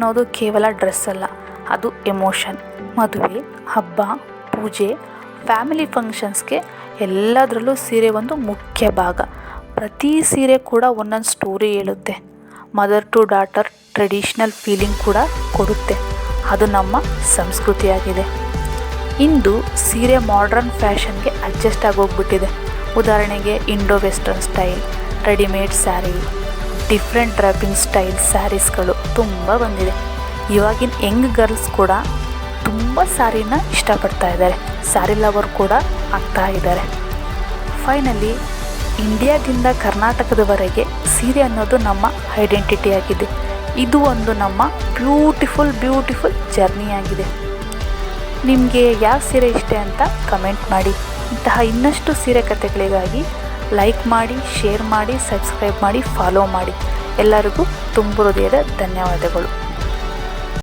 ಅನ್ನೋದು ಕೇವಲ ಡ್ರೆಸ್ ಅಲ್ಲ, ಅದು ಎಮೋಷನ್. ಮದುವೆ, ಹಬ್ಬ, ಪೂಜೆ, ಫ್ಯಾಮಿಲಿ ಫಂಕ್ಷನ್ಸ್ಗೆ ಎಲ್ಲದರಲ್ಲೂ ಸೀರೆ ಒಂದು ಮುಖ್ಯ ಭಾಗ. ಪ್ರತಿ ಸೀರೆ ಕೂಡ ಒಂದೊಂದು ಸ್ಟೋರಿ ಹೇಳುತ್ತೆ. Mother to daughter traditional feeling ಕೂಡ ಕೊಡುತ್ತೆ. ಅದು ನಮ್ಮ ಸಂಸ್ಕೃತಿಯಾಗಿದೆ. ಇಂದು ಸೀರೆ ಮಾಡ್ರನ್ ಫ್ಯಾಷನ್ಗೆ ಅಡ್ಜಸ್ಟ್ ಆಗೋಗ್ಬಿಟ್ಟಿದೆ. ಉದಾಹರಣೆಗೆ Indo western style, readymade saree, different draping style ಸ್ಯಾರೀಸ್ಗಳು ತುಂಬ ಬಂದಿದೆ. ಇವಾಗಿನ ಯಂಗ್ ಗರ್ಲ್ಸ್ ಕೂಡ ತುಂಬ ಸ್ಯಾರಿನ ಇಷ್ಟಪಡ್ತಾ ಇದ್ದಾರೆ. ಸ್ಯಾರಿ ಲವರ್ ಕೂಡ ಆಗ್ತಾ ಇದ್ದಾರೆ. ಫೈನಲಿ ಇಂಡಿಯಾದಿಂದ ಕರ್ನಾಟಕದವರೆಗೆ ಸೀರೆ ಅನ್ನೋದು ನಮ್ಮ ಐಡೆಂಟಿಟಿ ಆಗಿದೆ. ಇದು ಒಂದು ನಮ್ಮ ಬ್ಯೂಟಿಫುಲ್ ಜರ್ನಿಯಾಗಿದೆ. ನಿಮಗೆ ಯಾವ ಸೀರೆ ಇಷ್ಟ ಅಂತ ಕಮೆಂಟ್ ಮಾಡಿ. ಇಂತಹ ಇನ್ನಷ್ಟು ಸೀರೆ ಕಥೆಗಳಿಗಾಗಿ ಲೈಕ್ ಮಾಡಿ, ಶೇರ್ ಮಾಡಿ, ಸಬ್ಸ್ಕ್ರೈಬ್ ಮಾಡಿ, ಫಾಲೋ ಮಾಡಿ. ಎಲ್ಲರಿಗೂ ತುಂಬ ಹೃದಯದ ಧನ್ಯವಾದಗಳು.